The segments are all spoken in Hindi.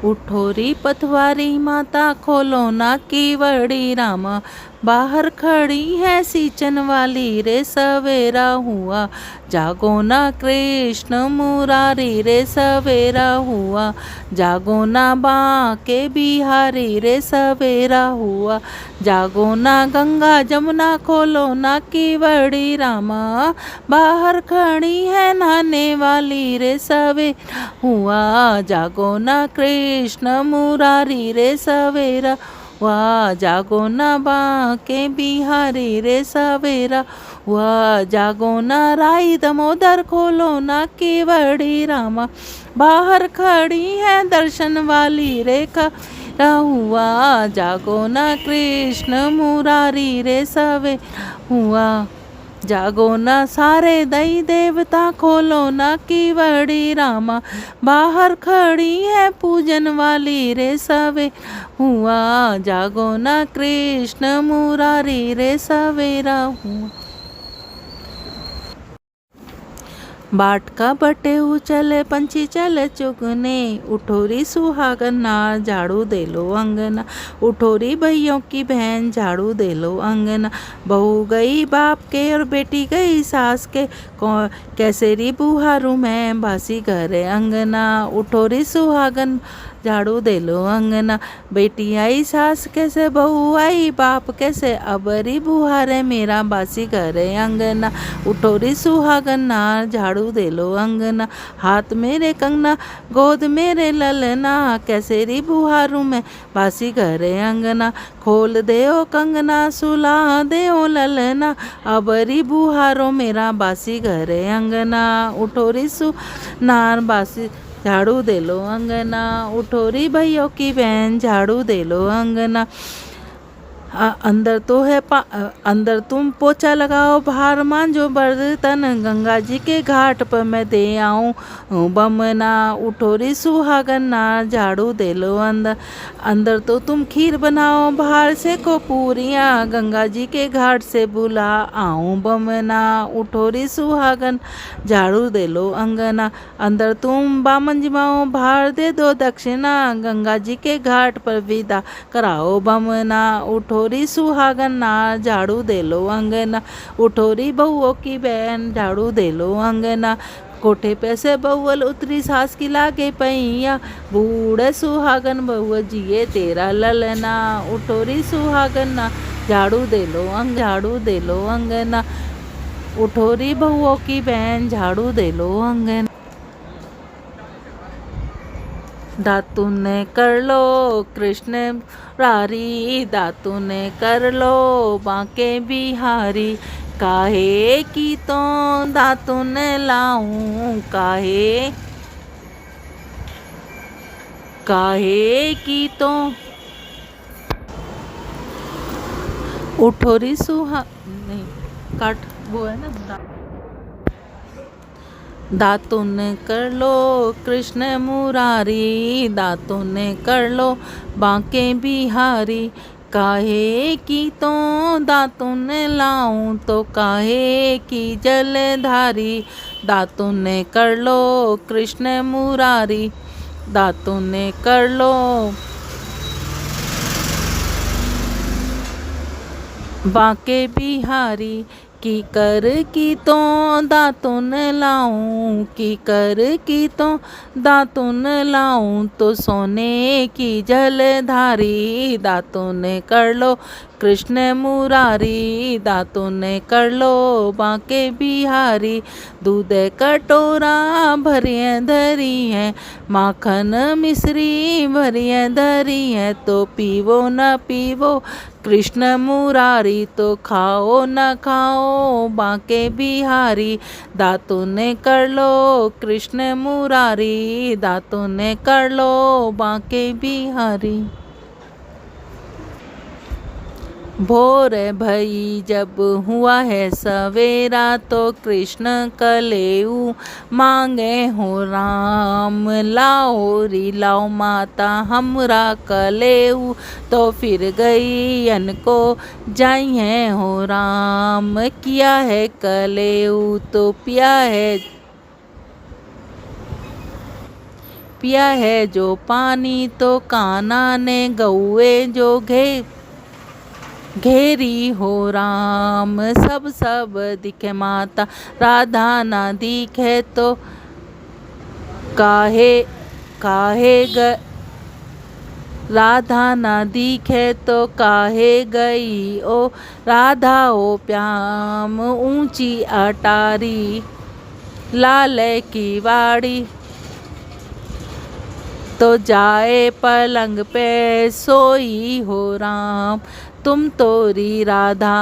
उठो री पथवारी माता खोलो ना केवड़ी रामा, बाहर खड़ी है सींचन वाली रे सवेरा हुआ, जागो ना कृष्ण मुरारी रे सवेरा हुआ, जागो ना बांके बिहारी रे सवेरा हुआ, जागो ना गंगा जमुना खोलो ना केवड़ी रामा, बाहर खड़ी है नहाने वाली रे सवेरा हुआ, जागो ना कृष्ण मुरारी रे सवेरा वाह, जागो ना बांके बिहारी रे सवेरा वाह, जागो ना राई दमोदर खोलो ना केवड़ी रामा, बाहर खड़ी है दर्शन वाली रेखा हुआ, जागो ना कृष्ण मुरारी रे सवेरा हुआ, जागो ना सारे दई देवता खोलो ना केवड़ी रामा, बाहर खड़ी है पूजन वाली रे सवेरा हुआ, जागो ना कृष्ण मुरारी रे सवेरा हुआ। बाट का बटे चले पंछी चले चुगने, उठोरी सुहागन नार झाड़ू दे लो अंगना, उठोरी भैयों की बहन झाड़ू दे लो अंगना, बहू गई बाप के और बेटी गई सास के, कैसे री बुहारू मैं बासी घरे अंगना, उठोरी सुहागन झाड़ू दे लो अंगना, बेटी आई सास कैसे बहू आई बाप कैसे, अबरी बुहारे मेरा बासी घरे अंगना, उठोरी सुहागन नार झाड़ू दे लो अंगना, हाथ मेरे कंगना गोद मेरे ललना, कैसे री बुहारू मैं बासी घरे अंगना, खोल दे ओ कंगना सुला दे ओ ललना, अबरी बुहारो मेरा बासी घरे अंगना, उठोरी सु नार बासी झाड़ू दे लो अंगना, उठोरी भैयों की बहन झाड़ू दे लो अंगना, अंदर तो है अंदर तुम पोछा लगाओ बाहर मांझो बर्तन, गंगा जी के घाट पर मैं दे आऊँ बमना, उठोरी सुहागन नार झाड़ू दे लो अंदर, अंदर तो तुम खीर बनाओ बाहर से को पूरियाँ, गंगा जी के घाट से बुला आऊँ बमना, उठोरी सुहागन झाड़ू दे लो अंगना, अंदर तुम बामन जमाओ बाहर दे दो दक्षिणा, गंगा जी के घाट पर विदा कराओ बमना, उठोरी सुहागन नार झाड़ू दे लो अंगना, उठोरी बहुओं की बहन झाड़ू दे लो अंगना, कोठे पे से बहुअल उतरी सास की लागे पैया, बूढ़े सुहागन बहु जिए तेरा ललना, उठोरी सुहागन ना झाड़ू दे लो झाड़ू दे लो अंगना, उठोरी बहुओं की बहन झाड़ू दे लो अंगना, दातुन कर लो कृष्ण रारी, दातुन कर लो बांके बिहारी, काहे की तो दातुन लाऊं काहे, काहे की तो, उठोरी सुहा नहीं काट वो है ना, दातुन कर लो कृष्ण मुरारी, दातुन कर लो बांके बिहारी, काहे की तो दातुन लाऊं तो काहे की जलधारी, दातुन कर लो कृष्ण मुरारी, दातुन कर लो बांके बिहारी, की कर की तो दातुन लाऊं, की कर की तो दातुन लाऊं तो सोने की जलधारी, दातुन कर लो कृष्ण मुरारी, दातुन कर लो बांके बिहारी, दूध कटोरा भरिए धरी है, माखन मिश्री भरिए धरी है, तो पीवो न पीवो कृष्ण मुरारी, तो खाओ न खाओ बांके बिहारी, दातुन कर लो कृष्ण मुरारी, दातुन कर लो बांके बिहारी। भोर भई जब हुआ है सवेरा, तो कृष्ण कलेऊ मांगे हो राम, लाओ री लाओ माता हमरा कलेऊ, तो फिर गई अनको जाई है हो राम, किया है कलेऊ तो पिया है पिया है जो पानी तो कान्हा ने गौए जो घेरी हो राम। सब सब दिखे माता राधा ना दिखे तो काहे काहे राधा ना दिखे तो काहे गई ओ राधा ओ प्याम ऊंची अटारी लाल की वाड़ी तो जाए पलंग पे सोई हो राम। तुम तोरी राधा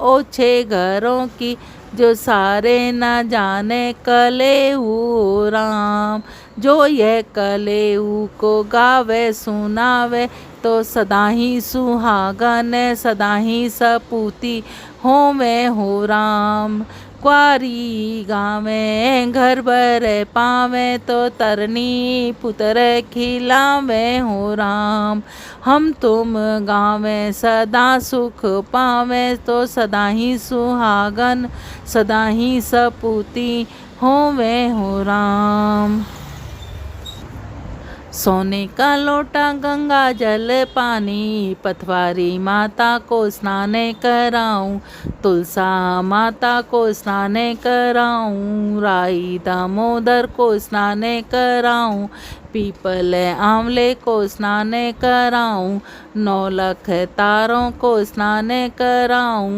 ओछे घरों की जो सारे न जाने कलेऊ राम। जो ये कलेऊ को गावे सुनावे तो सदा ही सुहागन सदा ही सपूती होवे हो राम। क्वारी गावे घर भर पावे तो तरनी पुत्र खिलावे हो राम। हम तुम गावे सदा सुख पावे तो सदा ही सुहागन सदा ही सपूती होवे हो राम। सोने का लोटा गंगा जल पानी पतवारी माता को स्नान कराऊं। तुलसा माता को स्नान कराऊं। राई दामोदर को स्नान कराऊं। पीपल आंवले को स्नान कराऊं। 9 लाख तारों को स्नान कराऊं।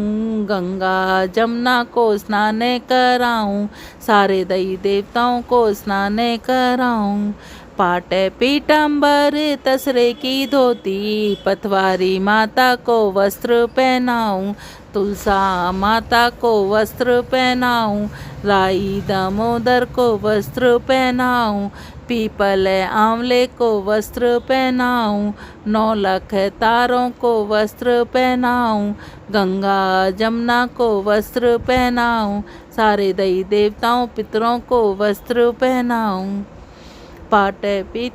गंगा जमुना को स्नान कराऊं। सारे दैवी देवताओं को स्नान कराऊं। पाट पीताम्बर तसरे की धोती पतवारी माता को वस्त्र पहनाऊं। तुलसा माता को वस्त्र पहनाऊं। राई दामोदर को वस्त्र पहनाऊं। पीपल आंवले को वस्त्र पहनाऊं। 9 लाख तारों को वस्त्र पहनाऊं। गंगा जमुना को वस्त्र पहनाऊं। सारे दैवी देवताओं पितरों को वस्त्र पहनाऊं। पाट पीत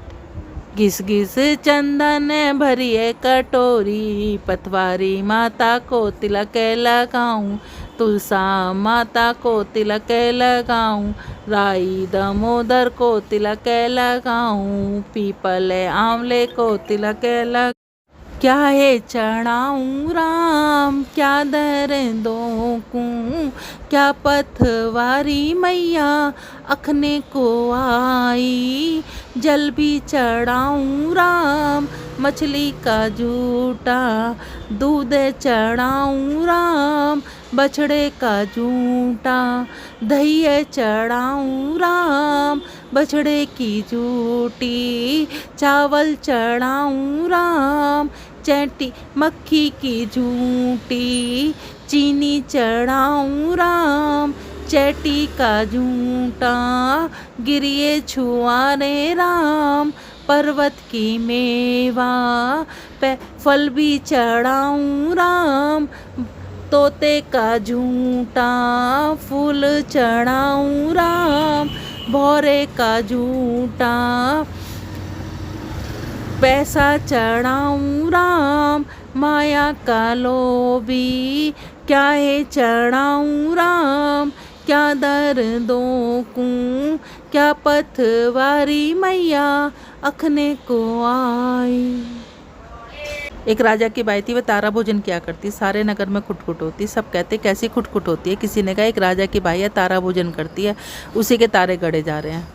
घिस घिस चंदन भरिए कटोरी पतवारी माता को तिलक लगाऊं। तुलसा माता को तिलक लगाऊं। राई दामोदर को तिलक लगाऊं। पीपल आंवले को तिलक लगाऊं। क्या है चढ़ाऊं राम क्या दर दूं क्या पतवारी मैया अखने को आई। जल भी चढ़ाऊं राम मछली का जूटा दूध चढ़ाऊं राम बछड़े का जूटा। दही चढ़ाऊं राम बछड़े की जूटी। चावल चढ़ाऊं राम चैटी मक्खी की जूटी। चीनी चढ़ाऊं राम चैटी का जूटा। गिरिए छुआरे राम पर्वत की मेवा। फल भी चढ़ाऊं राम तोते का जूटा। फूल चढ़ाऊं राम भौरे का जूटा। पैसा चढ़ाऊं राम माया का लोभी। क्या है चढ़ाऊं राम क्या दर दूं क्या पतवारी मैया अखने को आई। एक राजा की बाई थी, वह तारा भोजन किया करती। सारे नगर में खुटखुट होती। सब कहते कैसी खुटखुट होती है। किसी ने कहा एक राजा की बाई है तारा भोजन करती है, उसी के तारे गड़े जा रहे हैं।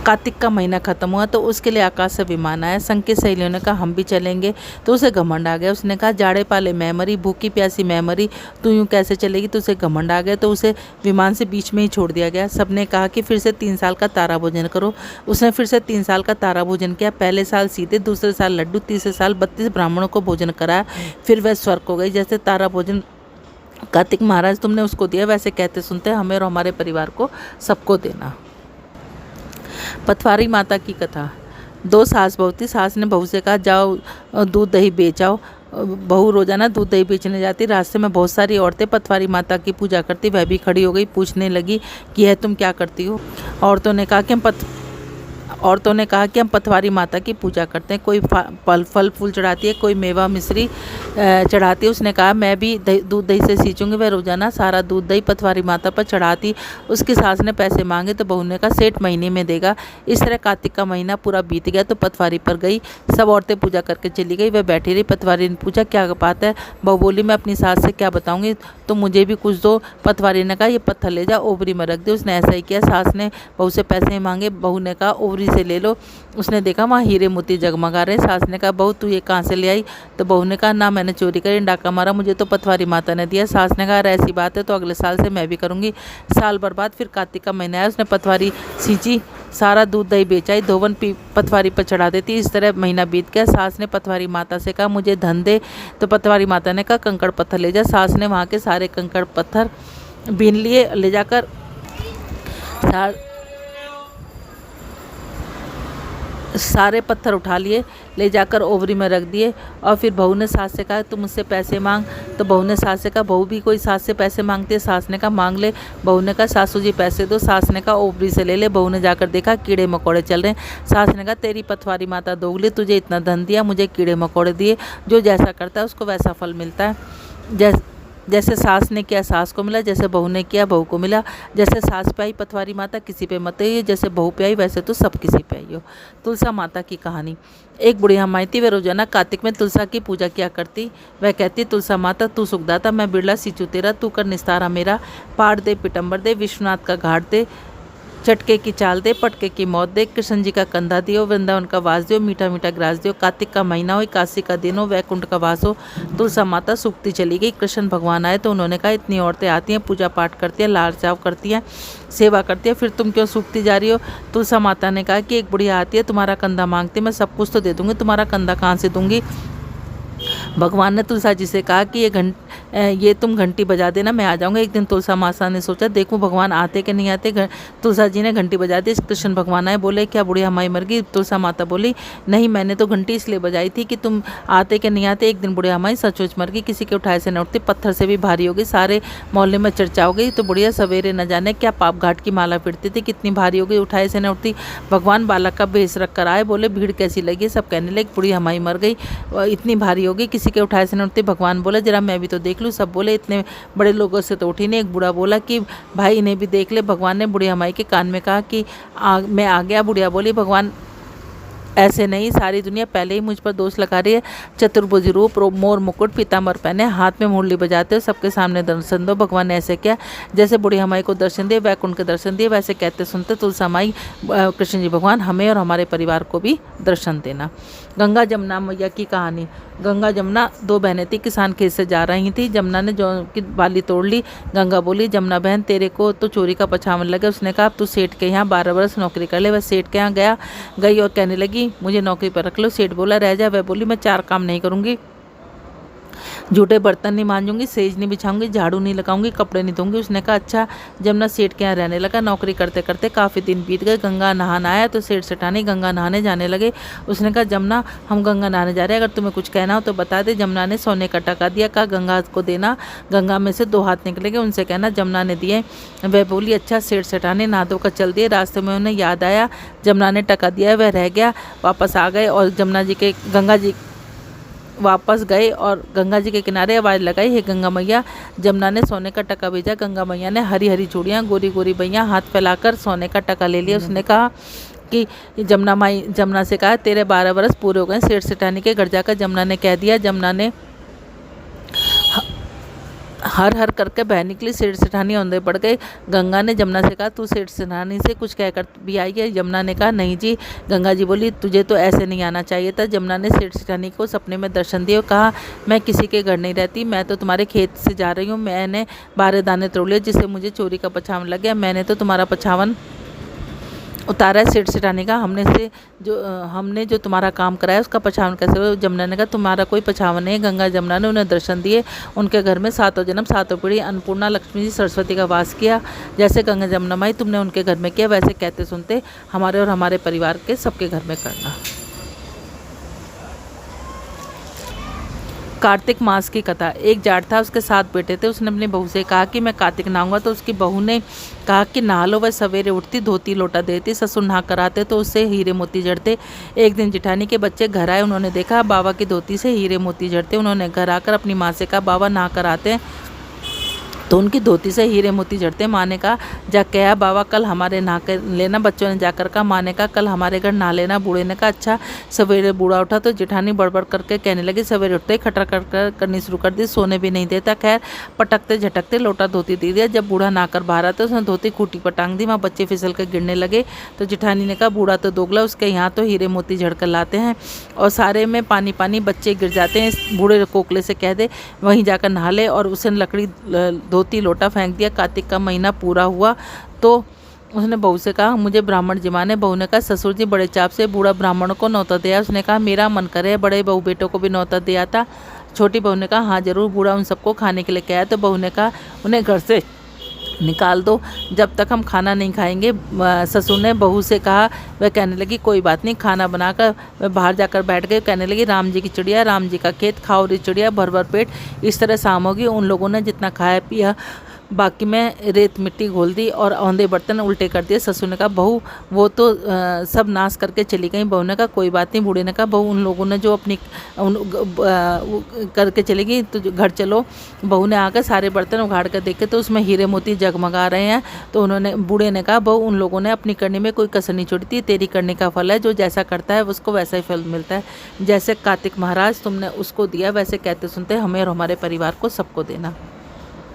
कार्तिक का महीना खत्म हुआ तो उसके लिए आकाश से विमान आया। संग की सहेलियों ने कहा हम भी चलेंगे, तो उसे घमंड आ गया। उसने कहा जाड़े पाले मैं मरी, भूखी प्यासी मैं मरी, तू यूँ कैसे चलेगी। तो उसे घमंड आ गया, तो उसे विमान से बीच में ही छोड़ दिया गया। सबने कहा कि फिर से 3 साल का तारा भोजन करो। उसने फिर से 3 साल का तारा भोजन किया। पहले साल सीधे, दूसरे साल लड्डू, तीसरे साल 32 ब्राह्मणों को भोजन कराया। फिर वह स्वर्ग हो गई। जैसे तारा भोजन कार्तिक महाराज तुमने उसको दिया, वैसे कहते सुनते हमें और हमारे परिवार को सबको देना। पतवारी माता की कथा। 2 सास बहू थी। सास ने बहू से कहा जाओ दूध दही बेचाओ। बहू रोजाना दूध दही बेचने जाती। रास्ते में बहुत सारी औरतें पतवारी माता की पूजा करती। वह भी खड़ी हो गई, पूछने लगी कि यह तुम क्या करती हो। औरतों ने कहा कि हम औरतों ने कहा कि हम पथवारी माता की पूजा करते हैं, कोई फल फूल चढ़ाती है, कोई मेवा मिश्री चढ़ाती है। उसने कहा मैं भी दूध दही से सींचूंगी। वह रोजाना सारा दूध दही पथवारी माता पर चढ़ाती। उसकी सास ने पैसे मांगे तो बहू ने कहा सेठ महीने में देगा। इस तरह कार्तिक का महीना पूरा बीत गया तो पथवारी पर गई। सब औरतें पूजा करके चली गई, वह बैठी रही। पथवारी ने पूछा क्या बात है। बहू बोली मैं अपनी सास से क्या बताऊंगी, तो मुझे भी कुछ दो। पथवारी ने कहा ये पत्थर ले जा ओवरी में रख दे। उसने ऐसा ही किया। सास ने बहू से पैसे मांगे, बहू ने कहा ओवरी से ले लो। उसने देखा वहाँ हीरे मोती जगमगा रहे। सास ने कहा बहू तू ये कहाँ से ले आई, तो बहू ने कहा ना मैंने चोरी करी, डाका मारा, मुझे तो पथवारी माता ने दिया। सास ने कहा ऐसी बात है तो अगले साल से मैं भी करूँगी। साल भर बाद फिर कार्तिक का महीना आया, उसने पथवारी सींची, सारा दूध दही बेचाई, धोवन पथवारी पर चढ़ा देती। इस तरह महीना बीत गया। सास ने पथवारी माता से कहा मुझे धन दे, तो पथवारी माता ने कहा कंकड़ पत्थर ले जा। सास ने वहाँ के सारे कंकड़ पत्थर बीन लिए, ले जाकर सारे पत्थर उठा लिए, ले जाकर ओवरी में रख दिए। और फिर बहू ने सास से कहा तुम मुझसे पैसे मांग, तो बहू ने सास से कहा बहू भी कोई सास से पैसे मांगती है। सास ने कहा मांग ले। बहू ने कहा सासू जी पैसे दो। सास ने कहा ओवरी से ले ले। बहू ने जाकर देखा कीड़े मकोड़े चल रहे हैं। सास ने कहा तेरी पथवारी माता दोगली, तुझे इतना धन दिया, मुझे कीड़े मकोड़े दिए। जो जैसा करता है उसको वैसा फल मिलता है। जैसे सास ने किया सास को मिला, जैसे बहू ने किया बहू को मिला। जैसे सास पे आई पथवारी माता किसी पे मत आई, जैसे बहू पे आई वैसे तो सब किसी पे आई हो। तुलसा माता की कहानी। एक बुढ़िया माई थी, वह रोजाना कार्तिक में तुलसा की पूजा किया करती। वह कहती तुलसा माता तू सुखदाता, मैं बिरला सींचू तेरा, तू कर निस्तारा मेरा। पाड़ दे पिटम्बर दे, विश्वनाथ का घाट दे, चटके की चाल दे, पटके की मौत दे, कृष्ण जी का कंधा दियो, वृंदावन का वास दियो, मीठा मीठा ग्रास दियो। कार्तिक का महीना हो, काशी का दिन हो, वैकुंठ का वास हो। तुलसा माता सूखती चली गई। कृष्ण भगवान आए तो उन्होंने कहा इतनी औरतें आती हैं, पूजा पाठ करती हैं, लाल चाव करती हैं, सेवा करती है, फिर तुम क्यों सूखती जा रही हो। तुलसा माता ने कहा कि एक बुढ़िया आती है, तुम्हारा कंधा मांगती, मैं सब कुछ तो दे दूंगी, तुम्हारा कंधा कहाँ से दूंगी। भगवान ने तुलसा जी से कहा कि ये तुम घंटी बजा देना, मैं आ जाऊंगा। एक दिन तुलसा माता ने सोचा देखूं भगवान आते कि नहीं आते। तुलसा जी ने घंटी बजा दी। कृष्ण भगवान आए, बोले क्या बुढ़िया माई मर गई। तुलसा माता बोली नहीं, मैंने तो घंटी इसलिए बजाई थी कि तुम आते कि नहीं आते। एक दिन बुढ़िया माई सचमुच मर गई, किसी के उठाए से न उठती, पत्थर से भी भारी हो गई, सारे मोहल्ले में चर्चा हो गई। तो बुढ़िया सवेरे न जाने क्या पाप घाट की माला फिरती थी, कितनी भारी हो गई, उठाए से न उठती। भगवान बालक का भेष रख कर आए, बोले भीड़ कैसी लगी। सब कहने लगे बुढ़िया माई मर गई, इतनी भारी हो गई, किसी के उठाए से न उठती। भगवान बोले जरा मैं भी तो देख लूँ। सब बोले इतने बड़े लोगों से तो उठी नहीं। एक बूढ़ा बोला कि भाई इन्हें भी देख ले। भगवान ने बुढ़िया माई के कान में कहा कि मैं आ गया। बुढ़िया बोली भगवान ऐसे नहीं, सारी दुनिया पहले ही मुझ पर दोष लगा रही है। चतुर्भुज रूप, मोर मुकुट, पीताम्बर पहने, हाथ में मुरली बजाते हो, सबके सामने दर्शन दो। भगवान ने ऐसे किया। जैसे बुढ़िया माई को दर्शन दिए, वैकुंठ के दर्शन दिए, वैसे कहते सुनते तुलसा माई कृष्ण जी भगवान हमें और हमारे परिवार को भी दर्शन देना। गंगा जमुना मैया की कहानी। गंगा जमुना दो बहनें थी, किसान खेत से जा रही थी। जमुना ने जौ की बाली तोड़ ली। गंगा बोली जमुना बहन तेरे को तो चोरी का पछावन लगे। उसने कहा अब तू सेठ के यहाँ 12 वर्ष नौकरी कर ले। वह सेठ के यहाँ गई और कहने लगी मुझे नौकरी पर रख लो। सेठ बोला रह जा। वह बोली मैं 4 काम नहीं करूँगी, झूठे बर्तन नहीं मांजूंगी, सेज नहीं बिछाऊंगी, झाड़ू नहीं लगाऊंगी, कपड़े नहीं धोंगी। उसने कहा अच्छा। जमुना सेठ के यहाँ रहने लगा। नौकरी करते करते काफ़ी दिन बीत गए। गंगा नहाना आया तो सेठ सेठानी गंगा नहाने जाने लगे। उसने कहा जमुना हम गंगा नहाने जा रहे हैं, अगर तुम्हें कुछ कहना हो तो बता दे। जमुना ने सोने का टका दिया, कहा गंगा को देना। गंगा में से 2 हाथ निकलेंगे, उनसे कहना जमुना ने दिए। वह बोली अच्छा। सेठ सेठानी नहा धोकर चल दिए। रास्ते में उन्हें याद आया जमुना ने टका दिया, वह रह गया। वापस आ गए और गंगा जी वापस गए और गंगा जी के किनारे आवाज़ लगाई हे गंगा मैया। जमुना ने सोने का टका भेजा। गंगा मैया ने हरी हरी चूड़ियाँ, गोरी गोरी बैयाँ हाथ फैलाकर सोने का टका ले लिया। उसने कहा कि जमुना से कहा तेरे 12 वर्ष पूरे हो गए। सेठ सेठानी के घर जाकर जमुना ने कह दिया। जमुना ने हर हर करके बह निकली। सेठ सेठानी औंधे पड़ गए। गंगा ने जमुना से कहा तू सेठ सेठानी से कुछ कहकर भी आई है। जमुना ने कहा नहीं जी। गंगा जी बोली तुझे तो ऐसे नहीं आना चाहिए था। जमुना ने सेठ सेठानी को सपने में दर्शन दिए और कहा मैं किसी के घर नहीं रहती, मैं तो तुम्हारे खेत से जा रही हूँ। मैंने 12 दाने तोड़ लिए जिससे मुझे चोरी का पछावन लग गया। मैंने तो तुम्हारा पछावन उतारा है। सेठ सेठानी का हमने जो तुम्हारा काम कराया उसका पछावन कैसे हुआ। जमुना ने कहा तुम्हारा कोई पछावन नहीं है। गंगा जमुना ने उन्हें दर्शन दिए। उनके घर में 7 जन्म 7 पीढ़ी अन्नपूर्णा लक्ष्मी जी सरस्वती का वास किया। जैसे गंगा जमुना माई तुमने उनके घर में किया, वैसे कहते सुनते हमारे और हमारे परिवार के सबके घर में करना। कार्तिक मास की कथा। एक जाट था, उसके 7 बेटे थे। उसने अपनी बहू से कहा कि मैं कार्तिक नहाऊंगा, तो उसकी बहू ने कहा कि नहा लो। वह सवेरे उठती, धोती लोटा देती, ससुर नहा कर आते तो उससे हीरे मोती जड़ते। एक दिन जिठानी के बच्चे घर आए, उन्होंने देखा बाबा की धोती से हीरे मोती जड़ते। उन्होंने घर आकर अपनी माँ से कहा बाबा नहा कर आते हैं तो उनकी धोती से हीरे मोती जड़ते। माँ ने कहा जा कहा बाबा कल हमारे नहा कर लेना। बच्चों ने जाकर कहा। माँ ने कहा कल हमारे घर नहा लेना। बूढ़े ने कहा अच्छा। सवेरे बूढ़ा उठा तो जेठानी बड़बड़ करके कहने लगी। सवेरे उठते ही खटर करनी शुरू कर दी, सोने भी नहीं देता। खैर पटकते झटकते लोटा धोती दे दिया। जब बूढ़ा नहा कर बाहर आता उसने धोती खूटी पर टांग दी। वहाँ बच्चे फिसल कर गिरने लगे तो जेठानी ने कहा बूढ़ा तो दोगला, उसके यहाँ तो हीरे मोती झड़ कर लाते हैं और सारे में पानी पानी बच्चे गिर जाते हैं। इस बूढ़े कोकले से कह दे वहीं जाकर नहा ले। और उसे लकड़ी धोती लोटा फेंक दिया। कार्तिक का महीना पूरा हुआ तो उसने बहू से कहा मुझे ब्राह्मण जिमाने। बहू ने कहा ससुर जी बड़े चाप से बूढ़ा ब्राह्मण को न्योता दिया। उसने कहा मेरा मन करे बड़े बहू बेटों को भी न्योता दिया था। छोटी बहू ने कहा हाँ जरूर। बूढ़ा उन सबको खाने के लिए कहा तो बहू ने कहा उन्हें घर से निकाल दो, जब तक हम खाना नहीं खाएंगे। ससुर ने बहू से कहा। वह कहने लगी कोई बात नहीं। खाना बनाकर वह बाहर जाकर बैठ गए। कहने लगी राम जी की चिड़िया, राम जी का खेत, खाओ री चिड़िया भर भर पेट। इस तरह शाम होगी। उन लोगों ने जितना खाया पिया बाकी में रेत मिट्टी घोल दी और औंधे बर्तन उल्टे कर दिए। ससुर ने कहा बहू वो तो सब नाश करके चली गई। बहू ने कहा कोई बात नहीं। बूढ़े ने कहा बहू उन लोगों ने जो अपनी करके चली गई तो घर चलो। बहू ने आकर सारे बर्तन उघाड़ कर देखे तो उसमें हीरे मोती जगमगा रहे हैं। तो उन्होंने बूढ़े ने कहा बहू उन लोगों ने अपनी करनी में कोई कसर नहीं छोड़ी थी। तेरी करने का फल है, जो जैसा करता है उसको वैसा ही फल मिलता है। जैसे कार्तिक महाराज तुमने उसको दिया वैसे कहते सुनते हमें और हमारे परिवार को सबको देना।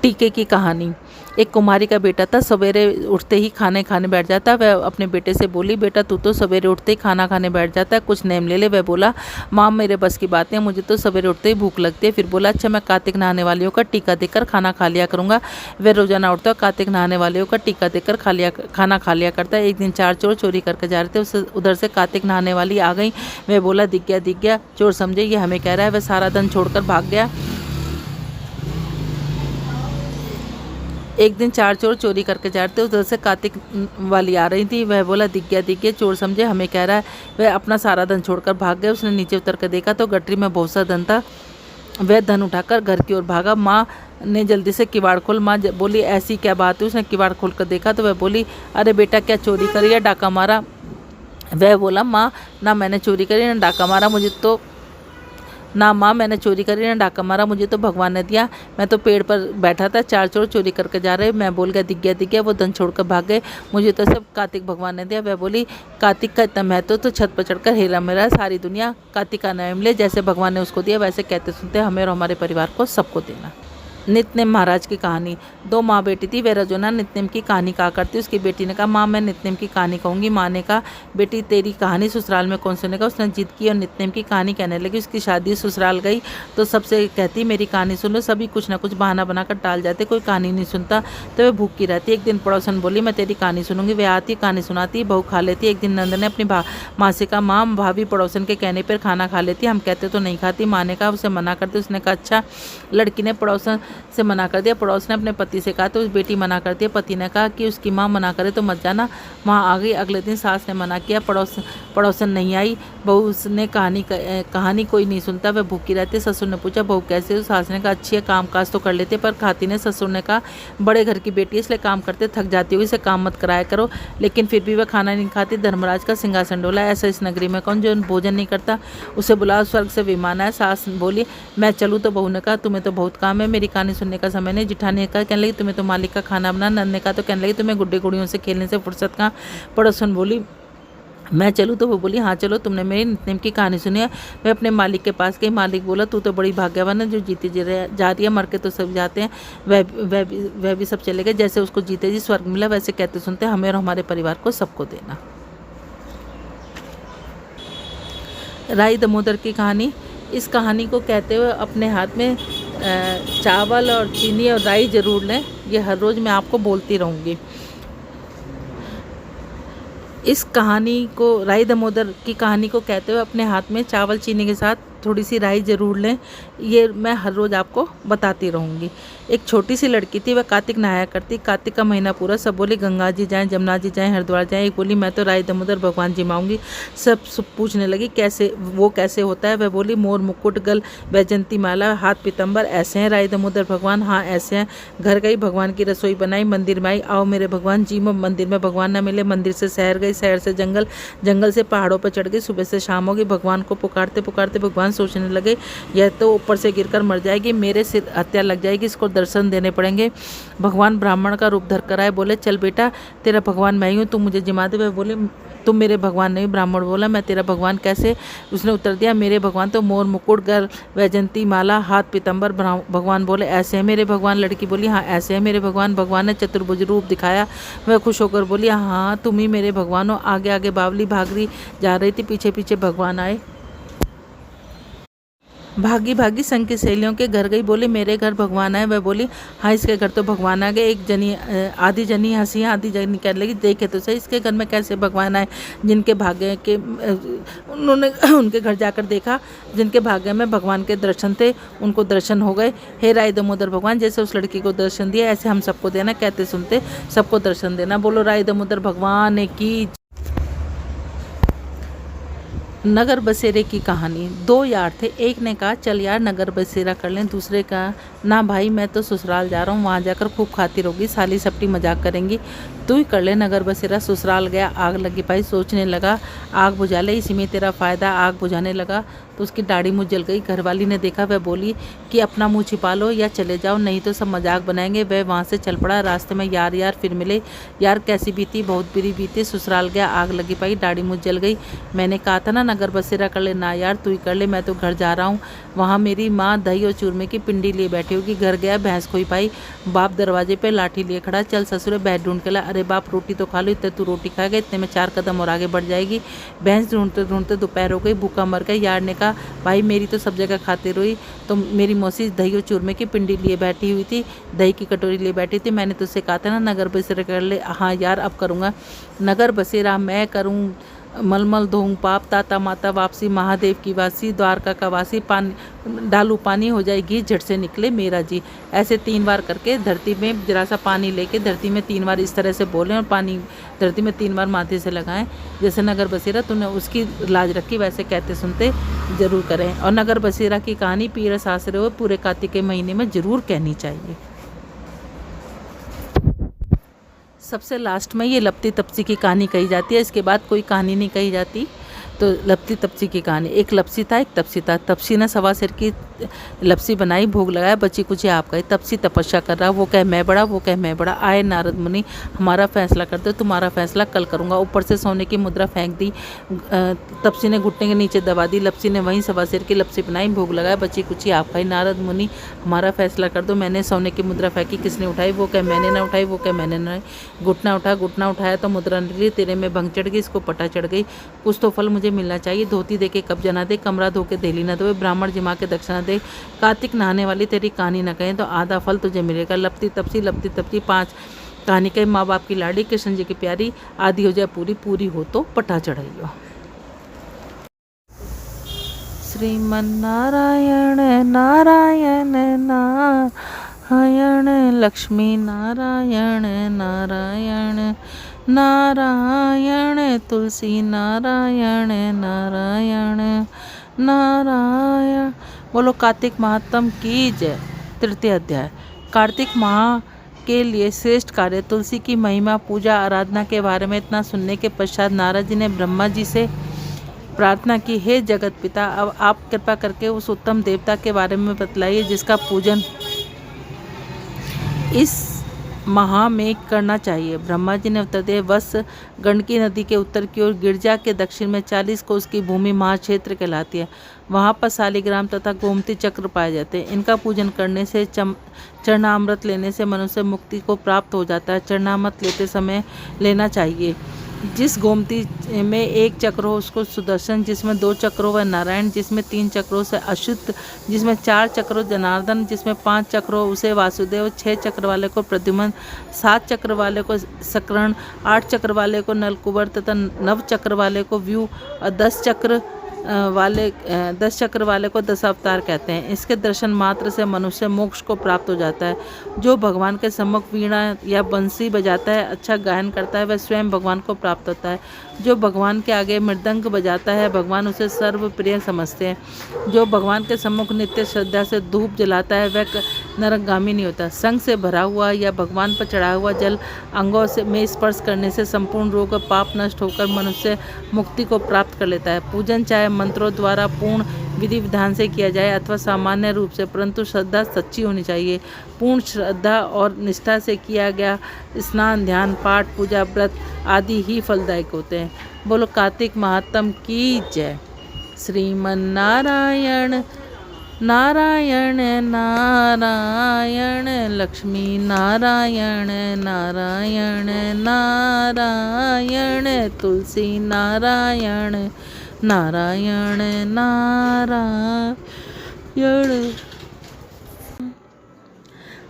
टीके की कहानी। एक कुमारी का बेटा था, सवेरे उठते ही खाने बैठ जाता। वह अपने बेटे से बोली बेटा तू तो सवेरे उठते ही खाना खाने बैठ जाता है, कुछ नेम ले ले। वह बोला माँ मेरे बस की बात है, मुझे तो सवेरे उठते ही भूख लगती है। फिर बोला अच्छा मैं कार्तिक नहाने वालियों का टीका देकर खाना खा लिया करूँगा। वह रोजाना उठता कार्तिक नहाने वालियों का टीका देकर खाना खा लिया करता है। एक दिन 4 चोर चोरी करके जा रहे थे, उससे उधर से कार्तिक नहाने वाली आ गई। वह बोला दिख गया। चोर समझे ये हमें कह रहा है। वह सारा धन छोड़कर भाग गया। एक दिन 4 चोर चोरी करके जा रहे थे, उधर से कार्तिक वाली आ रही थी। वह बोला दिख गया। चोर समझे हमें कह रहा है। वह अपना सारा धन छोड़कर भाग गया। उसने नीचे उतर कर देखा तो गठरी में बहुत सा धन था। वह धन उठाकर घर की ओर भागा। माँ ने जल्दी से किवाड़ खोल। माँ बोली ऐसी क्या बात है। उसने किवाड़ खोल कर देखा तो वह बोली अरे बेटा क्या चोरी करी या डाका मारा। वह बोला माँ ना मैंने चोरी करी ना डाका मारा, मैंने चोरी करी ना डाका मारा, मुझे तो भगवान ने दिया। मैं तो पेड़ पर बैठा था, 4 चोर चोरी करके जा रहे, मैं बोल गया दिख गया। वो धन छोड़कर भाग गए, मुझे तो सब कार्तिक भगवान ने दिया। वह बोली कार्तिक का इतना महत्व तो छत पर चढ़कर हेरा मेरा सारी दुनिया कार्तिक का नाम ले। जैसे भगवान ने उसको दिया वैसे कहते सुनते हमें और हमारे परिवार को सबको देना। नित्यनेम महाराज की कहानी। 2 माँ बेटी थी। वह रजोना नित्यनेम की कहानी कहा करती। उसकी बेटी ने कहा माँ मैं नित्यनेम की कहानी कहूँगी। माँ ने कहा बेटी तेरी कहानी ससुराल में कौन सुनेगा। उसने जिद की और नित्यनेम की कहानी कहने लगी। उसकी शादी ससुराल गई तो सबसे कहती मेरी कहानी सुन लो। सभी कुछ ना कुछ बहाना बनाकर टाल जाते, कोई कहानी नहीं सुनता तो वह भूखी रहती। एक दिन पड़ोसन बोली मैं तेरी कहानी सुनूंगी। वह आती कहानी सुनाती, बहू खा लेती। एक दिन नंद ने अपनी माँ से कहा माँ भाभी पड़ोसन के कहने पर खाना खा लेती, हम कहते तो नहीं खाती। माँ ने कहा उसे मना करती। उसने कहा अच्छा। लड़की ने पड़ोसन से मना कर दिया। पड़ोस ने अपने पति से कहा तो उस बेटी मना कर दिया। पति ने कहा कि उसकी माँ मना करे तो मत जाना। माँ आ गई। अगले दिन सास ने मना किया, पड़ोसन नहीं आई। बहू ने कहानी कोई नहीं सुनता, वह भूखी रहती। ससुर ने पूछा बहू कैसे हो। सास ने कहा अच्छी है, काम काज तो कर लेते पर खाती ने। ससुर ने कहा बड़े घर की बेटी इसलिए काम करते थक जाती होगी, इसे काम मत कराया करो। लेकिन फिर भी वह खाना नहीं खाती। धर्मराज का सिंहासन डोला, ऐसा इस नगरी में कौन जो भोजन नहीं करता। उसे बुला स्वर्ग से विमान आया। सास बोली मैं चलूँ तो बहू ने कहा तुम्हें तो बहुत काम है, मेरी कहानी सुनने का समय नहीं। जिठानी ने कहा कहने लगी तुम्हें तो मालिक का खाना बना। नंद ने कहा तो कहने लगी तुम्हें गुड्डे गुड़ियों से खेलने से फुर्सत कहाँ। पड़ोसन बोली मैं चलूँ तो वो बोली हाँ चलो, तुमने मेरी नित्यनेम की कहानी सुनी है। वह अपने मालिक के पास गई। मालिक बोला तू तो बड़ी भाग्यवान है जो जीती जा रही है, मर के तो सब जाते हैं। वह भी सब चले गए। जैसे उसको जीते जी स्वर्ग मिला वैसे कहते सुनते हमें और हमारे परिवार को सबको देना। राई दामोदर की कहानी। इस कहानी को कहते हुए अपने हाथ में चावल और चीनी और राई जरूर लें, ये हर रोज़ मैं आपको बोलती रहूँगी। इस कहानी को राई दामोदर की कहानी को कहते हुए अपने हाथ में चावल चीनी के साथ थोड़ी सी राई ज़रूर लें, ये मैं हर रोज़ आपको बताती रहूँगी। एक छोटी सी लड़की थी, वह कार्तिक नहाया करती। कार्तिक का महीना पूरा सब बोली गंगा जी जाएँ, जमुना जी जाएँ, हरिद्वार जाएँ। एक बोली मैं तो राई दामोदर भगवान जी माऊँगी। सब पूछने लगी कैसे वो कैसे होता है। वह बोली मोर मुकुट गल वैजंती माला हाथ पीतम्बर, ऐसे हैं राई दामोदर भगवान। हाँ ऐसे हैं। घर गई, भगवान की रसोई बनाई, मंदिर में आई, आओ मेरे भगवान जी। में मंदिर में भगवान न मिले, मंदिर से शहर गई, शहर से जंगल, जंगल से पहाड़ों पर चढ़ गई। सुबह से शाम हो गई, भगवान को पुकारते पुकारते भगवान सोचने लगे यह तो ऊपर से गिरकर मर जाएगी, मेरे सिर हत्या लग जाएगी, इसको दर्शन देने पड़ेंगे। भगवान ब्राह्मण का रूप धर कर आए, बोले चल बेटा तेरा भगवान मैं ही हूँ, तुम मुझे जिमा दे। वह बोले तुम मेरे भगवान नहीं। ब्राह्मण बोला मैं तेरा भगवान कैसे? उसने उत्तर दिया मेरे भगवान तो मोर मुकुट गल वैजंती माला हाथ पीतम्बर। भगवान बोले ऐसे है मेरे भगवान। लड़की बोली हाँ ऐसे है मेरे भगवान। भगवान ने चतुर्भुज रूप दिखाया। वह खुश होकर बोली हाँ तुम ही मेरे भगवान हो। आगे आगे बावली भागरी जा रही थी, पीछे पीछे भगवान आए। भागी भागी संग की सहेलियों के घर गई, बोली मेरे घर भगवान आए। वह बोली हाँ इसके घर तो भगवान आ गए। एक जनी आधी जनी हंसी, आधी जनी कहने लगी देखे तो सही इसके घर में कैसे भगवान आए। जिनके भाग्य के उन्होंने उनके घर जाकर देखा, जिनके भाग्य में भगवान के दर्शन थे उनको दर्शन हो गए। हे राय दामोदर भगवान, जैसे उस लड़की को दर्शन दिया ऐसे हम सबको देना, कहते सुनते सबको दर्शन देना। बोलो राय दामोदर भगवान की। नगर बसेरे की कहानी। दो यार थे, एक ने कहा चल यार नगर बसेरा कर लें, दूसरे का ना भाई मैं तो ससुराल जा रहा हूँ, वहाँ जाकर खूब खाती रहोगी, साली सपटी मजाक करेंगी, तू ही कर ले नगर बसेरा। ससुराल गया, आग लगी भाई, सोचने लगा आग बुझा ले, इसी में तेरा फ़ायदा। आग बुझाने लगा तो उसकी दाढ़ी मुँह जल गई। घरवाली ने देखा, वह बोली कि अपना मुँह छिपा लो या चले जाओ, नहीं तो सब मजाक बनाएंगे। वह वहाँ से चल पड़ा। रास्ते में यार फिर मिले। यार कैसी बीती? बहुत बुरी बीती। ससुराल गया, आग लगी पाई, दाढ़ी मुँह जल गई। मैंने कहा था ना नगर बसेरा कर ले। ना यार तू ही कर ले, मैं तो घर जा रहा हूँ, वहाँ मेरी माँ दही और चूरमे की पिंडी लिए बैठी होगी। घर गया, भैंस खोई पाई, बाप दरवाजे पे लाठी लिए खड़ा, चल ससुरे बैठ ढूंढ के ला। अरे बाप रोटी तो खा लो, इतने तू रोटी खाएगा, इतने में 4 कदम और आगे बढ़ जाएगी। भैंस ढूंढते ढूंढते दोपहर हो गई, भूखा मर गया। यार ने कहा भाई मेरी तो सब जगह खाती रही, तो मेरी मौसी दही और चूरमे की पिंडी लिए बैठी हुई थी, दही की कटोरी लिए बैठी थी, मैंने तुझसे कहा था ना नगर बसेरा कर ले। हाँ यार अब करूँगा नगर बसेरा, मैं करूँ मलमल धोऊं पाप, ताता माता वापसी, महादेव की वासी, द्वारका का वासी, पानी डालू पानी हो जाएगी झट से निकले मेरा जी। ऐसे 3 बार करके धरती में जरा सा पानी लेके धरती में 3 बार इस तरह से बोलें और पानी धरती में 3 बार माथे से लगाएं। जैसे नगर बसेरा तूने उसकी लाज रखी, वैसे कहते सुनते ज़रूर करें। और नगर बसेरा की कहानी पीर सासरे हो पूरे कार्तिक के महीने में ज़रूर कहनी चाहिए। सबसे लास्ट में ये लपती तपसी की कहानी कही जाती है, इसके बाद कोई कहानी नहीं कही जाती। तो लपती तपसी की कहानी। एक लपसी था, एक तपसी था। तपसी ने सवा सिर की लपसी बनाई, भोग लगाया, बची कुछ आप गई। तपसी तपस्या कर रहा, वो कहे मैं बड़ा, वो कहे मैं बड़ा। आए नारद मुनि, हमारा फैसला कर दो, तुम्हारा फैसला कल करूँगा। ऊपर से सोने की मुद्रा फेंक दी, तपसी ने घुटने के नीचे दबा दी। लपसी ने वहीं सवा सिर की लपसी बनाई, भोग लगाया, बची कुछ आप खाई। नारद मुनि हमारा फैसला कर दो, मैंने सोने की मुद्रा फेंकी, किसने उठाई? वो कहे मैंने ना उठाई, वो कहे मैंने ना। घुटना उठा, घुटना उठाया तो मुद्रा निकली, तेरे में भंग चढ़ गई, इसको पटा चढ़ गई। कुछ तो फल मुझे मिलना चाहिए। धोती दे के कब्जा ना दे, कमरा धो के देली ना दो, ब्राह्मण जिमा के दक्षिणा दे, कार्तिक नहाने वाली तेरी कहानी न कहें तो आधा फल तुझे मिलेगा। लपती तपसी 5 कहानी कहे, माँ बाप की लाड़ी, कृष्ण जी की प्यारी, आदि हो जाए पूरी, पूरी हो तो पटा चढ़ाइयो। श्रीमन नारायण नारायण नारायण, लक्ष्मी नारायण नारायण नारायण, तुलसी नारायण नारायण नारायण। बोलो कार्तिक महात्म की जय। तृतीय अध्याय। कार्तिक माह के लिए श्रेष्ठ कार्य। तुलसी की महिमा, पूजा, आराधना के बारे में इतना सुनने के पश्चात नारद जी ने ब्रह्मा जी से प्रार्थना की, हे जगत पिता, अब आप कृपा करके उस उत्तम देवता के बारे में बतलाइए जिसका पूजन इस महा में करना चाहिए। ब्रह्मा जी ने उत्तर दिया, वत्स, गंडकी नदी के उत्तर की ओर गिरजा के दक्षिण में 40 कोस की भूमि महाक्षेत्र कहलाती है। वहाँ पर शालिग्राम तथा गोमती चक्र पाए जाते हैं। इनका पूजन करने से, चरणामृत लेने से मनुष्य मुक्ति को प्राप्त हो जाता है। चरणामृत लेते समय लेना चाहिए। जिस गोमती में 1 चक्र हो उसको सुदर्शन, जिसमें 2 चक्रों व नारायण, जिसमें 3 चक्रों से अच्युत, जिसमें 4 चक्रों जनार्दन, जिसमें 5 चक्रों उसे वासुदेव, 6 चक्र वाले को प्रद्युम्न, 7 चक्र वाले को सकर्ण, 8 चक्र वाले को नलकुबर तथा 9 चक्र वाले को व्यू और 10 चक्र 10 चक्र वाले को 10 अवतार कहते हैं। इसके दर्शन मात्र से मनुष्य मोक्ष को प्राप्त हो जाता है। जो भगवान के सम्मुख वीणा या बंसी बजाता है, अच्छा गायन करता है, वह स्वयं भगवान को प्राप्त होता है। जो भगवान के आगे मृदंग बजाता है, भगवान उसे सर्वप्रिय समझते हैं। जो भगवान के सम्मुख नित्य श्रद्धा से धूप जलाता है, वह नरकगामी नहीं होता। संग से भरा हुआ या भगवान पर चढ़ा हुआ जल अंगों से में स्पर्श करने से संपूर्ण रोग और पाप नष्ट होकर मनुष्य मुक्ति को प्राप्त कर लेता है। पूजन चाहे मंत्रों द्वारा पूर्ण विधि विधान से किया जाए अथवा सामान्य रूप से, परंतु श्रद्धा सच्ची होनी चाहिए। पूर्ण श्रद्धा और निष्ठा से किया गया स्नान, ध्यान, पाठ, पूजा, व्रत आदि ही फलदायक होते हैं। बोलो कार्तिक महात्म की जय। श्रीमन नारायण नारायण नारायण, लक्ष्मी नारायण नारायण नारायण, तुलसी नारायण नारायण नारायण।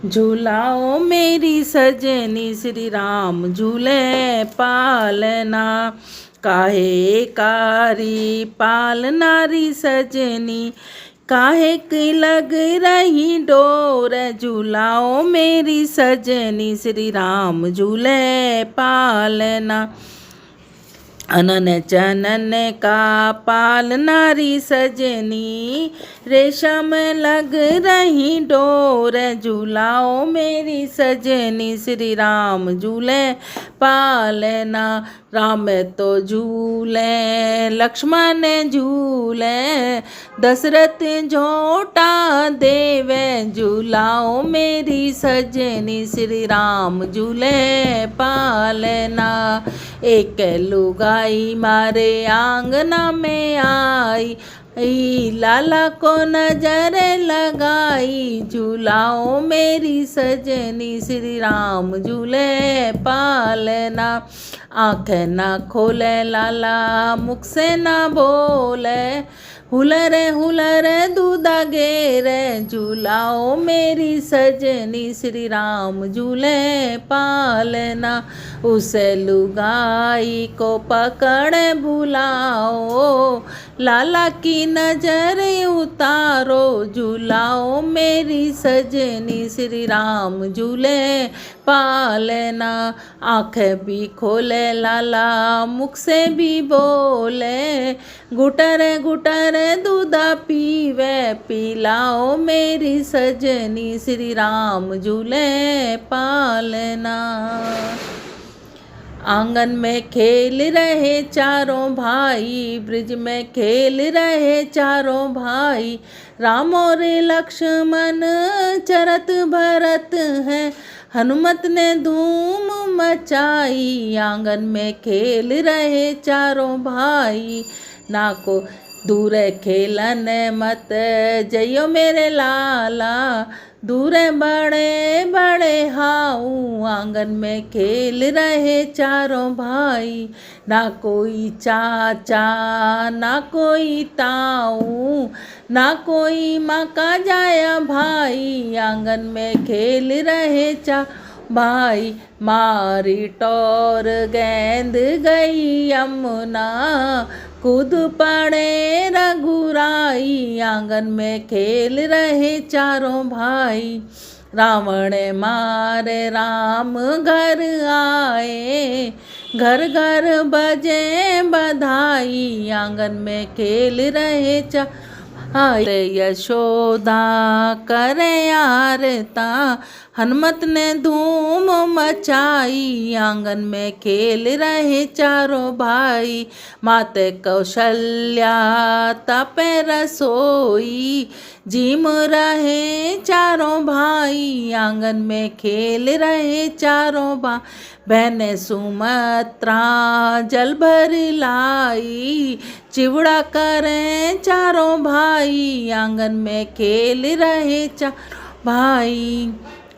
झूलाओ मेरी सजनी श्री राम झूले पालना, काहे कारी पालनारी सजनी, काहे की लग रही डोर, झूलाओ मेरी सजनी श्री राम झूले पालना। अनन चनन का पालनारी सजनी, रेशम लग रही डोर, झूलाओ मेरी सजनी श्री राम झूले पालना। राम तो झूले लक्ष्मण झूले, दशरथ झोटा देवे, झूलाओ मेरी सजनी श्री राम झूले पालना। एक लुगाई मारे आंगना में आई, लाला को नजर लगाई, झूलाओ मेरी सजनी श्री राम झूले पालना। आँख ना खोले लाला, मुख से ना बोले, हुलरे दूधा गेरे, झूलाओ मेरी सजनी श्री राम झूले पालना। उसे लुगाई को पकड़ बुलाओ, लाला की नजर उतारो, झूलाओ मेरी सजनी श्री राम झूले पालना। आँख भी खोले लाला, मुख से भी बोले, गुटर दूधा पीवे, पिलाओ मेरी सजनी श्री राम झूले पालना। आंगन में खेल रहे चारों भाई, ब्रिज में खेल रहे चारों भाई, राम और लक्ष्मण चरत भरत हैं, हनुमत ने धूम मचाई। आंगन में खेल रहे चारों भाई, ना को दूर खेलन मत जइयो मेरे लाला, दूर बड़े बड़े हाऊ। आंगन में खेल रहे चारों भाई, ना कोई चाचा ना कोई ताऊ, ना कोई माँ का जाया भाई। आंगन में खेल रहे भाई, मारी टोर गेंद गई यमुना, कूद पड़े रघुराई। आंगन में खेल रहे चारों भाई, रावण मारे राम घर आए, घर घर बजे बधाई। आंगन में खेल रहे यशोदा करे आरता, हनुमत ने धूम मचाई। आंगन में खेल रहे चारों भाई, माते कौशल्या तपे रसोई, जिम रहे चारों भाई। आंगन में खेल रहे चारों भाई, बहने सुमत्रा जल भर लाई, चिवड़ा करें चारों भाई। आंगन में खेल रहे चारों भाई,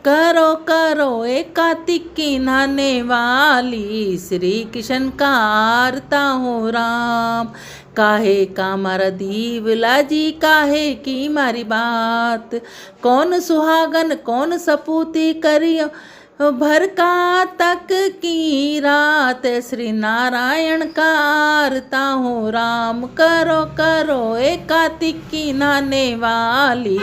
करो करो एक कार्तिक की नहाने वाली, श्री कृष्ण का आरता हो राम। काहे का मारा दीवला जी, काहे की मारी बात, कौन सुहागन कौन सपूती करियो भर का तक की रात श्री नारायण का आरता हो राम। करो करो एकातिक की नहाने वाली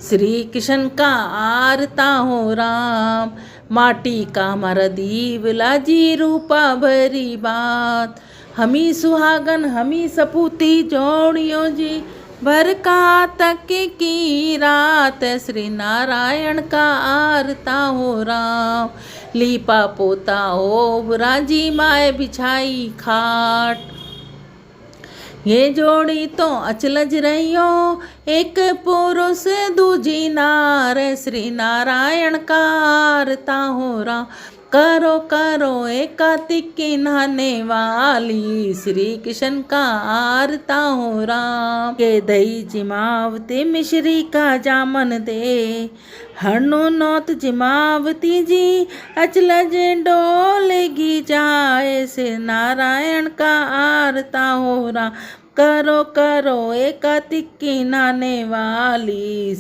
श्री कृष्ण का आरता हो राम। माटी का हमारा दीवला जी रूपा भरी बात। हमी सुहागन हमी सपूती जोड़ियो जी। भर का तक की रात श्री नारायण का आरता हो राम। लीपा पोता हो बुराजी माए बिछाई खाट। ये जोड़ी तो अचलज रहियो एक पुरुष दूजी नार। श्री नारायण का आरता हो राम। करो करो एकातिक की नहाने वाली श्री कृष्ण का आरता हो राम। के दही जिमावती मिश्री का जामन दे। हनु नौत जिमावती जी अचलज डोलेगी जाए। श्री नारायण का आरता हो राम। करो करो एकातिक की नहाने वाली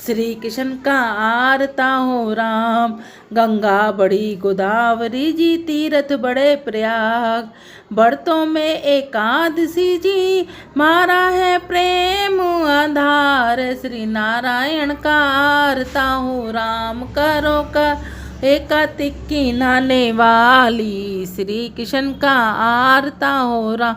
श्री कृष्ण का आरता हो राम। गंगा बड़ी गोदावरी जी तीर्थ बड़े प्रयाग। व्रतों में एकादशी जी मारा है प्रेम आधार। श्री नारायण का आरता हो राम। करो कर एकातिक की नहाने वाली श्री कृष्ण का आरता हो राम।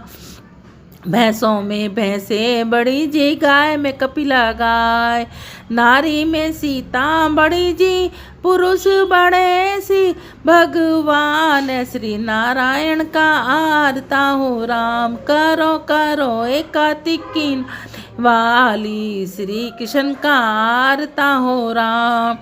भैंसों में भैंसे बड़ी जी गाय में कपिला गाय। नारी में सीता बड़ी जी पुरुष बड़े सी भगवान। श्री नारायण का आरता हो राम। करो करो एकातिक की वाली श्री कृष्ण का आरता हो राम।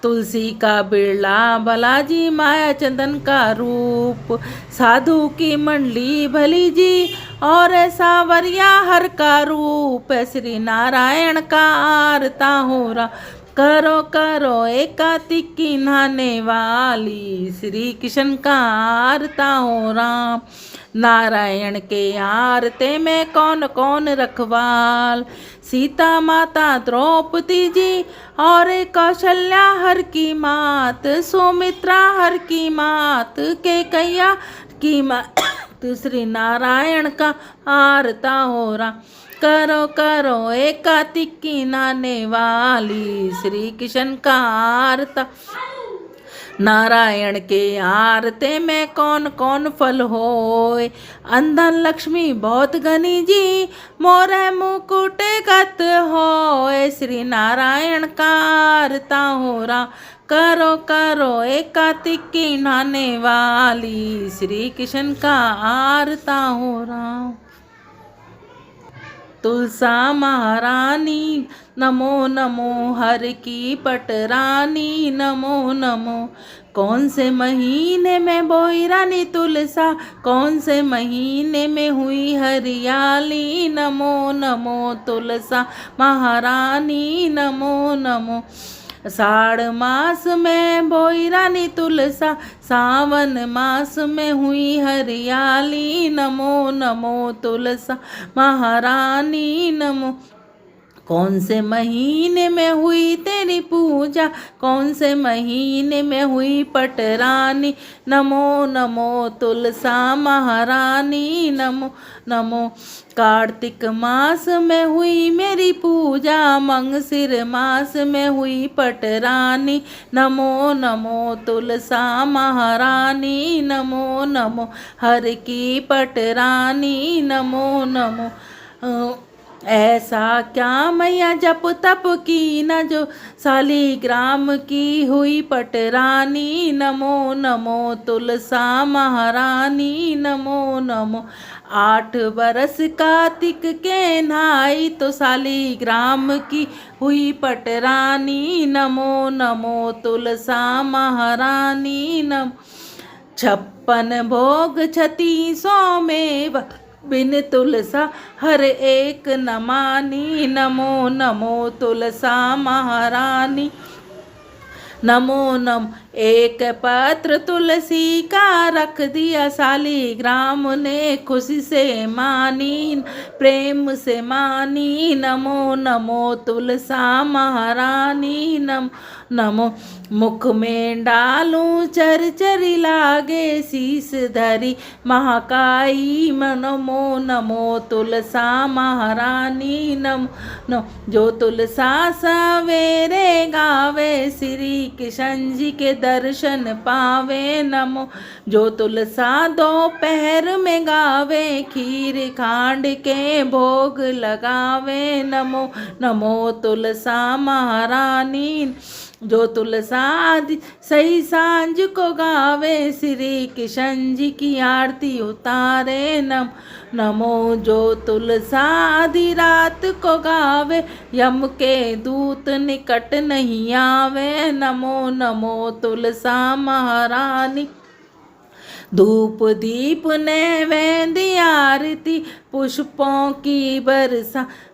तुलसी का बिरला बालाजी माया चंदन का रूप। साधु की मंडली भली जी और सावरिया हर का रूप। श्री नारायण का आरता हो राम। करो करो एकातिक की नहाने वाली श्री कृष्ण का आरता हो राम। नारायण के आरते में कौन कौन रखवाल। सीता माता द्रौपदी जी और कौशल्या हर की मात। सुमित्रा हर की मात। कैकेय्या की मात। श्री नारायण का आरता हो राम। करो करो एकातिक की नहाने वाली श्री कृष्ण का आरता। नारायण के आरते में कौन कौन फल होए। अंधन लक्ष्मी बहुत घनी जी मोरे मुकुट गत होए। श्री नारायण का आरता हो राम। करो करो एकातिक की नहाने वाली श्री कृष्ण का आरता हो राम। तुलसा महारानी नमो नमो। हर की पटरानी नमो नमो। कौन से महीने में बोई रानी तुलसा। कौन से महीने में हुई हरियाली। नमो नमो तुलसा महारानी नमो नमो। साढ़ मास में बोई रानी तुलसा। सावन मास में हुई हरियाली। नमो नमो तुलसा महारानी नमो। कौन से महीने में हुई तेरी पूजा। कौन से महीने में हुई पटरानी। नमो नमो तुलसा महारानी नमो नमो। कार्तिक मास में हुई मेरी पूजा। मंगसिर मास में हुई पटरानी। नमो नमो तुलसा महारानी नमो नमो। हर की पटरानी नमो नमो। ऐसा क्या मैया जप तप की न जो शालिग्राम की हुई पटरानी। नमो नमो तुलसा महारानी नमो नमो। 8 बरस कार्तिक के नहाई तो शालिग्राम की हुई पटरानी। नमो नमो तुलसा महारानी नमो। 56 भोग 36 में बिन तुलसा हर एक न मानी। नमो नमो तुलसा महारानी नमो नमो। एक पत्र तुलसी का रख दिया शालिग्राम ने खुशी से मानी प्रेम से मानी। नमो नमो तुलसा महारानी नमो नमो। मुख में डालूं चर चरी लागे शीस धरी महाकाई नमो नमो। तुलसा महारानी नमो नमो। जो तुलसा सवेरे गावे श्री कृष्ण जी के दर्शन पावे नमो। जो तुलसा दोपहर में गावे खीर खांड के भोग लगावे नमो नमो। तुलसा महारानी। जो तुलसा आदि सही सांझ को गावे श्री कृष्ण जी की आरती उतारे नमो नमो। जो तुलसा आधी रात को गावे यम के दूत निकट नहीं आवे नमो नमो। तुलसा महारानी। धूप दीप नैवेद्य आरती पुष्पों की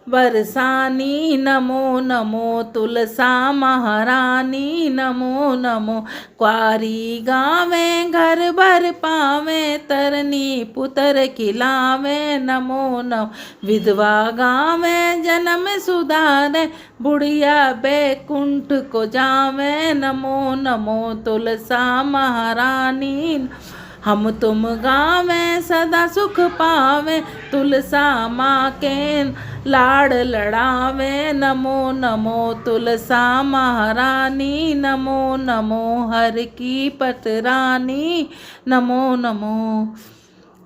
बरसानी नमो नमो। तुलसा महारानी नमो नमो। क्वारी गावे घर भर पावे तरनी पुत्र खिलावे नमो नमो। विधवा गावे जन्म सुधारे बुढ़िया बैकुंठ को जावे नमो नमो। तुलसा महारानी। हम तुम गावे सदा सुख पावे तुलसा माँ के लाड़ लड़ावे नमो नमो। तुलसा महारानी नमो नमो। हर की पतरानी नमो नमो।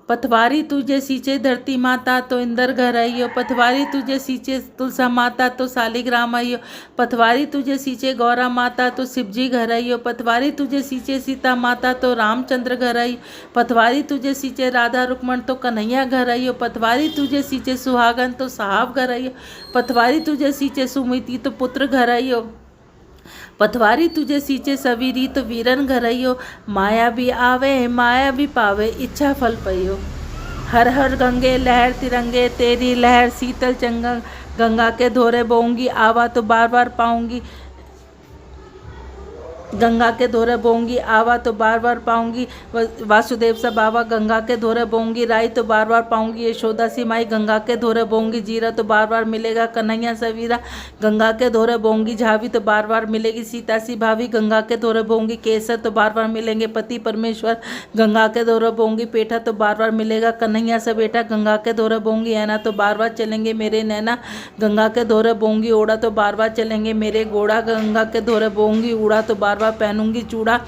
पथवारी तुझे सींचे धरती माता तो इंदर घर आइयो। पथवारी तुझे सींचे तुलसा माता तो शालिग्राम आइयो। पथवारी तुझे सींचे गौरा माता तो शिवजी घर आइयो। पथवारी तुझे सींचे सीता माता तो रामचंद्र घर आइयो। पथवारी तुझे सींचे राधा रुक्मण तो कन्हैया घर आइयो। पथवारी तुझे सींचे सुहागन तो साहब घर आइयो। पथवारी तुझे सींचे सुमिति तो पुत्र घर आइयो। पथवारी तुझे सींचे सवीरी तो वीरन घर आइयो। माया भी आवे माया भी पावे इच्छा फल पइयो। हर हर गंगे लहर तिरंगे तेरी लहर शीतल चंगा गंगा के धोरे बोऊंगी आवा तो बार बार पाऊंगी। गंगा के धोरे बोऊंगी आवा तो बार बार पाऊंगी। वासुदेव सा बाबा गंगा के धोरे बोऊंगी। राई तो बार बार पाऊंगी। यशोदा सी माई गंगा के धोरे बोऊंगी। जीरा तो बार बार मिलेगा। कन्हैया सा वीरा गंगा के धोरे बोऊंगी। झावी तो बार बार मिलेगी। सीता सी भाभी गंगा के धोरे बोऊंगी। केसर तो बार बार मिलेंगे। पति परमेश्वर गंगा के धोरे बोऊंगी। पेठा तो बार बार मिलेगा। कन्हैया सा बेटा गंगा के धोरे बोऊंगी। ऐना तो बार बार चलेंगे मेरे नैना गंगा के धोरे बोऊंगी। ओढ़ा तो बार बार चलेंगे मेरे गोड़ा गंगा के धोरे बोऊंगी। उड़ा तो बार बार पहनूंगी चूड़ा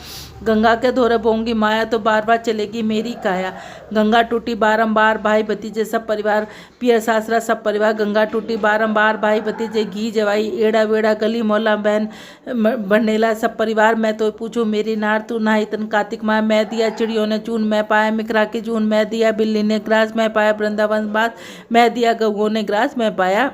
गंगा के धोरे बोऊंगी। माया तो बार बार चलेगी मेरी काया। गंगा टूटी बारंबार भाई भतीजे सब परिवार पियर सासरा सब परिवार। गंगा टूटी बारंबार भाई भतीजे घी जवाई एड़ा वेड़ा गली मोहल्ला बहन बनेला सब परिवार। मैं तो पूछूं मेरी नार तू ना इतन कार्तिक माँ। मैं दिया चिड़ियों ने चून मैं पाया मिकरा की जून। मैं दिया बिल्ली ने ग्रास मैं पाया वृंदावन बास। मैं दिया गऊ ने ग्रास मैं पाया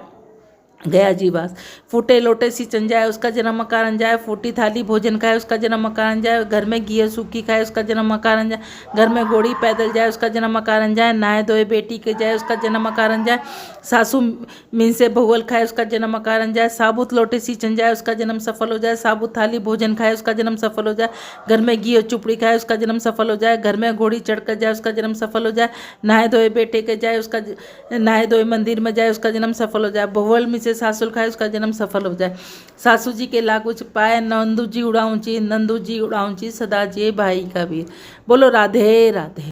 गया जीवास। फूटे लोटे सिंचन जाए उसका जन्म कारण जाए। फूटी थाली भोजन खाए उसका जन्म कारण जाए। घर में घी सूखी खाए उसका जन्म कारण जाए। घर में घोड़ी पैदल जाए उसका जन्म कारण जाए। नहाए धोए बेटी के जाए उसका जन्म कारण जाए। सासू मीन से भगवल खाए उसका जन्म कारण जाए। साबुत लोटे सिंचन जाए उसका जन्म सफल हो जाए। साबुत थाली भोजन खाए उसका जन्म सफल हो जाए। घर में घी और चुपड़ी खाए उसका जन्म सफल हो जाए। घर में घोड़ी चढ़कर जाए उसका जन्म सफल हो जाए। नहाए धोए बेटे के जाए उसका नहाए धोए मंदिर में जाए उसका जन्म सफल हो जाए। भगवल में से सासुल खाए उसका जन्म सफल हो जाए। सासू जी के लागू पाए नंदू जी उड़ाऊंची नंदू जी उड़ाऊंची सदा जे भाई का वीर। बोलो राधे राधे।